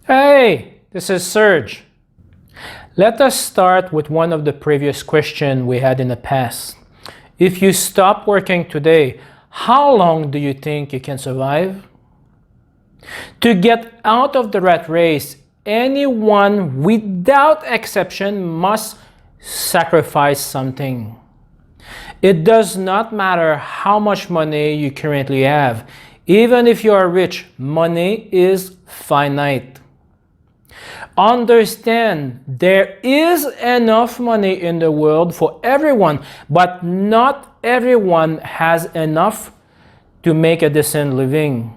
Hey, this is Serge. Let us start with one of the previous questions we had in the past. If you stop working today, how long do you think you can survive? To get out of the rat race, anyone without exception must sacrifice something. It does not matter how much money you currently have. Even if you are rich, money is finite. Understand, there is enough money in the world for everyone, but not everyone has enough to make a decent living.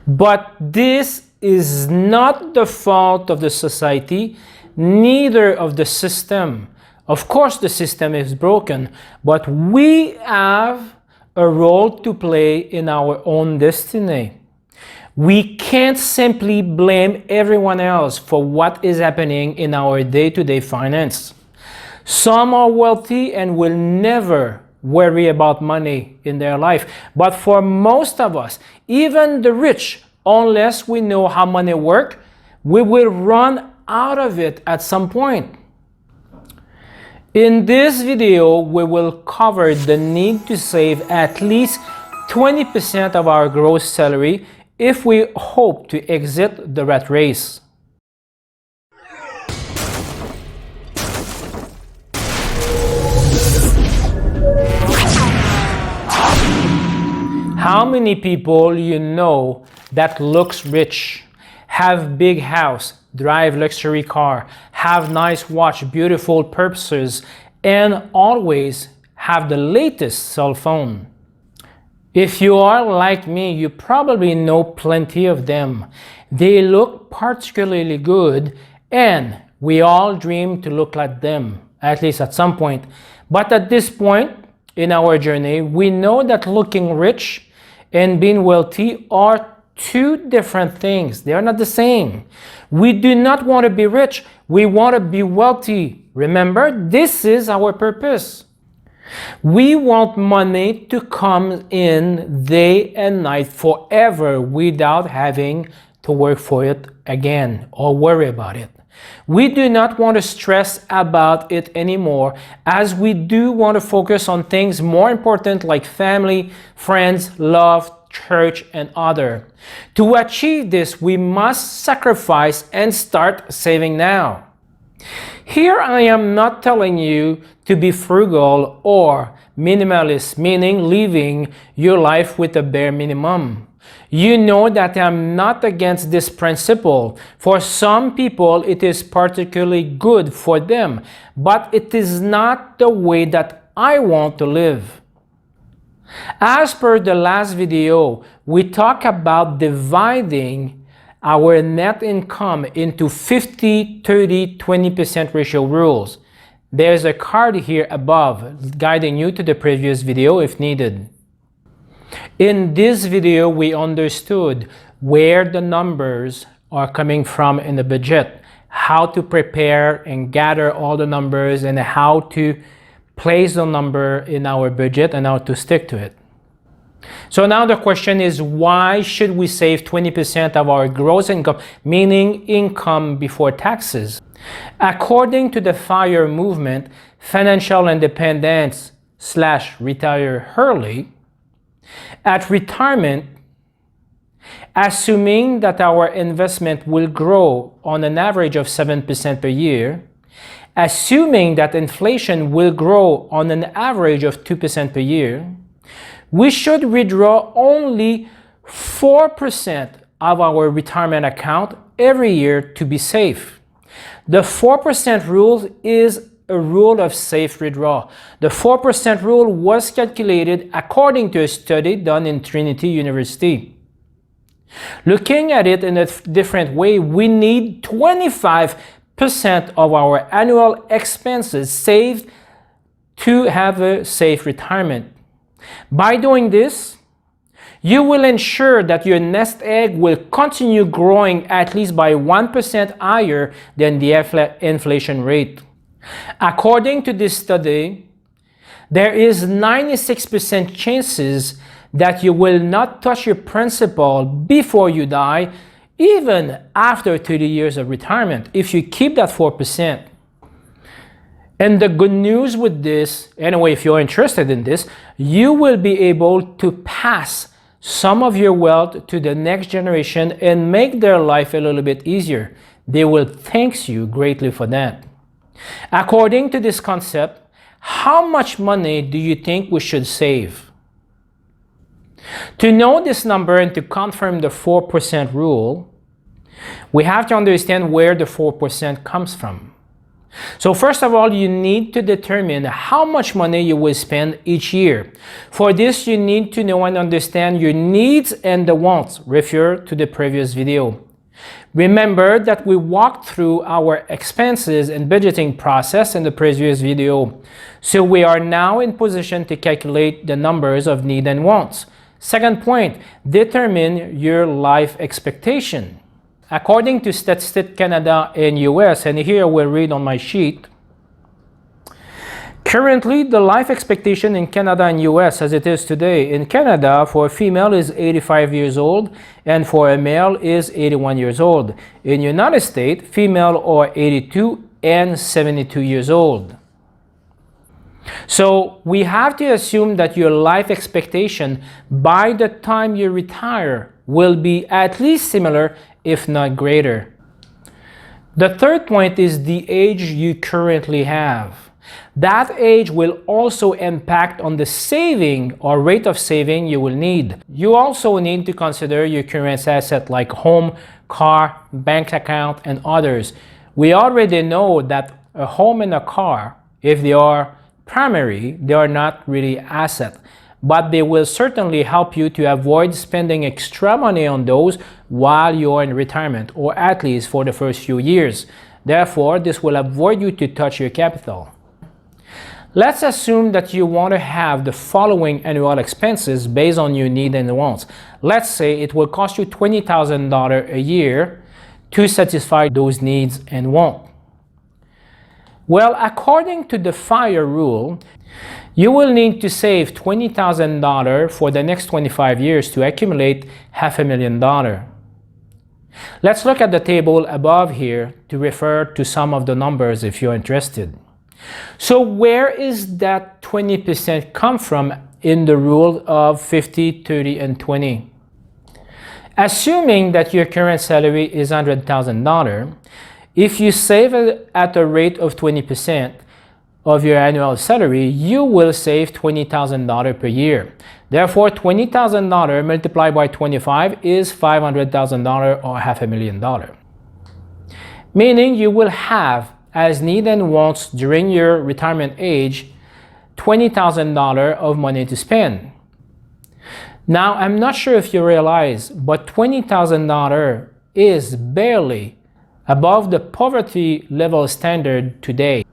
But this is not the fault of the society, neither of the system. Of course, the system is broken, but we have a role to play in our own destiny. We can't simply blame everyone else for what is happening in our day-to-day finance. Some are wealthy and will never worry about money in their life. But for most of us, even the rich, unless we know how money works, we will run out of it at some point. In this video, we will cover the need to save at least 20% of our gross salary if we hope to exit the rat race. How many people you know that looks rich, have big house, drive luxury car, have nice watch, beautiful purses, and always have the latest cell phone? If you are like me, you probably know plenty of them. They look particularly good, and we all dream to look like them, at least at some point. But at this point in our journey, we know that looking rich and being wealthy are two different things. They are not the same. We do not want to be rich. We want to be wealthy. Remember, this is our purpose. We want money to come in day and night forever without having to work for it again or worry about it. We do not want to stress about it anymore, as we do want to focus on things more important like family, friends, love, church, and other. To achieve this, we must sacrifice and start saving now. Here I am not telling you to be frugal or minimalist, meaning living your life with a bare minimum. You know that I'm not against this principle. For some people, it is particularly good for them, but it is not the way that I want to live. As per the last video, we talked about dividing our net income into 50, 30, 20% ratio rules. There's a card here above guiding you to the previous video if needed. In this video, we understood where the numbers are coming from in the budget, how to prepare and gather all the numbers, and how to place the number in our budget and how to stick to it. So now the question is, why should we save 20% of our gross income, meaning income before taxes? According to the FIRE movement, financial independence / retire early, at retirement, assuming that our investment will grow on an average of 7% per year, assuming that inflation will grow on an average of 2% per year, we should withdraw only 4% of our retirement account every year to be safe. The 4% rule is a rule of safe withdrawal. The 4% rule was calculated according to a study done in Trinity University. Looking at it in a different way, we need 25% of our annual expenses saved to have a safe retirement. By doing this, you will ensure that your nest egg will continue growing at least by 1% higher than the inflation rate. According to this study, there is 96% chances that you will not touch your principal before you die even after 30 years of retirement, if you keep that 4%. And the good news with this, anyway, if you're interested in this, you will be able to pass some of your wealth to the next generation and make their life a little bit easier. They will thank you greatly for that. According to this concept, how much money do you think we should save? To know this number and to confirm the 4% rule, we have to understand where the 4% comes from. So first of all, you need to determine how much money you will spend each year. For this, you need to know and understand your needs and the wants. Refer to the previous video. Remember that we walked through our expenses and budgeting process in the previous video. So we are now in position to calculate the numbers of need and wants. Second point, determine your life expectation. According to Statistics Canada and US, and here we'll read on my sheet, currently the life expectation in Canada and US as it is today. In Canada, for a female is 85 years old and for a male is 81 years old. In United States, female are 82 and 72 years old. So we have to assume that your life expectation by the time you retire will be at least similar, if not greater. The third point is the age you currently have. That age will also impact on the saving or rate of saving you will need. You also need to consider your current asset like home, car, bank account, and others. We already know that a home and a car, if they are primary, they are not really asset, but they will certainly help you to avoid spending extra money on those while you're in retirement, or at least for the first few years. Therefore, this will avoid you to touch your capital. Let's assume that you want to have the following annual expenses based on your need and wants. Let's say it will cost you $20,000 a year to satisfy those needs and wants. Well, according to the FIRE rule, you will need to save $20,000 for the next 25 years to accumulate $500,000. Let's look at the table above here to refer to some of the numbers if you're interested. So where is that 20% come from in the rule of 50, 30, and 20? Assuming that your current salary is $100,000, if you save at a rate of 20% of your annual salary, you will save $20,000 per year. Therefore, $20,000 multiplied by 25 is $500,000 or $500,000. Meaning you will have, as need and wants during your retirement age, $20,000 of money to spend. Now, I'm not sure if you realize, but $20,000 is barely above the poverty level standard today,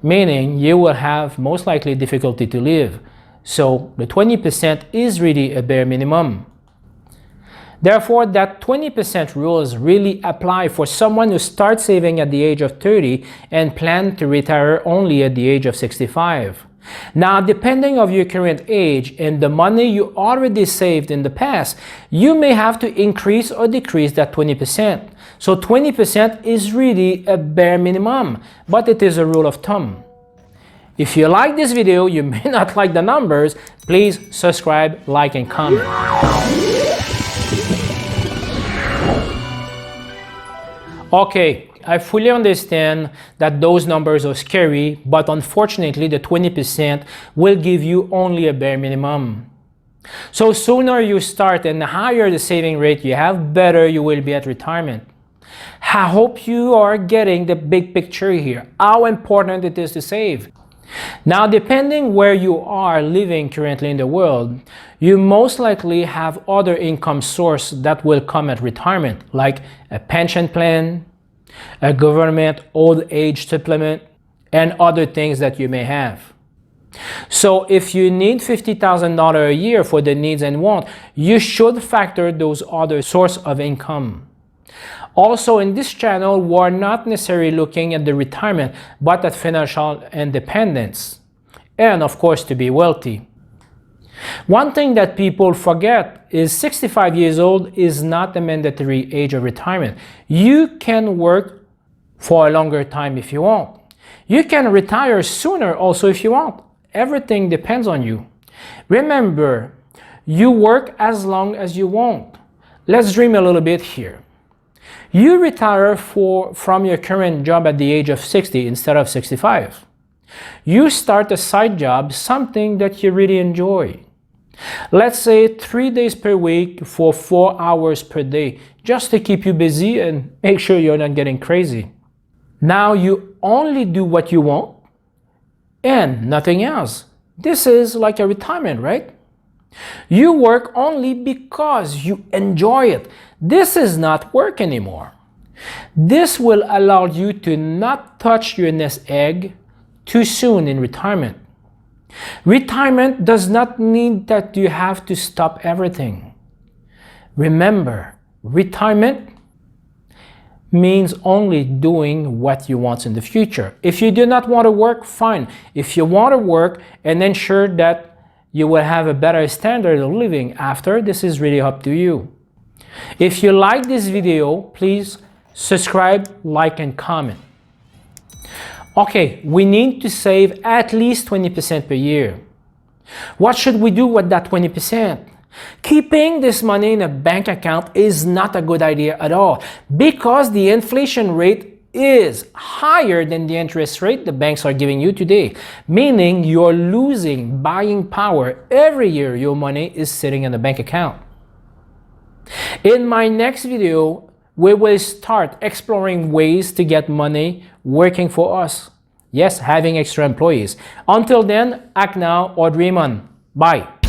meaning you will have most likely difficulty to live. So the 20% is really a bare minimum. Therefore, that 20% rules really apply for someone who starts saving at the age of 30 and plan to retire only at the age of 65. Now, depending on your current age and the money you already saved in the past, you may have to increase or decrease that 20%. So 20% is really a bare minimum, but it is a rule of thumb. If you like this video, you may not like the numbers, please subscribe, like, and comment. Okay, I fully understand that those numbers are scary, but unfortunately the 20% will give you only a bare minimum. So sooner you start and the higher the saving rate you have, better you will be at retirement. I hope you are getting the big picture here, how important it is to save. Now, depending where you are living currently in the world, you most likely have other income sources that will come at retirement, like a pension plan, a government old age supplement, and other things that you may have. So if you need $50,000 a year for the needs and wants, you should factor those other sources of income. Also, in this channel, we're not necessarily looking at the retirement, but at financial independence, and of course, to be wealthy. One thing that people forget is 65 years old is not the mandatory age of retirement. You can work for a longer time if you want. You can retire sooner also if you want. Everything depends on you. Remember, you work as long as you want. Let's dream a little bit here. You retire from your current job at the age of 60 instead of 65. You start a side job, something that you really enjoy. Let's say 3 days per week for 4 hours per day, just to keep you busy and make sure you're not getting crazy. Now you only do what you want and nothing else. This is like a retirement, right? You work only because you enjoy it. This is not work anymore. This will allow you to not touch your nest egg too soon in retirement. Retirement does not mean that you have to stop everything. Remember, retirement means only doing what you want in the future. If you do not want to work, fine. If you want to work and ensure that you will have a better standard of living after, this is really up to you. If you like this video, please subscribe, like, and comment. Okay, we need to save at least 20% per year. What should we do with that 20%? Keeping this money in a bank account is not a good idea at all because the inflation rate is higher than the interest rate the banks are giving you today, meaning you're losing buying power every year your money is sitting in a bank account. In my next video, we will start exploring ways to get money working for us. Yes, having extra employees. Until then, act now or dream on. Bye.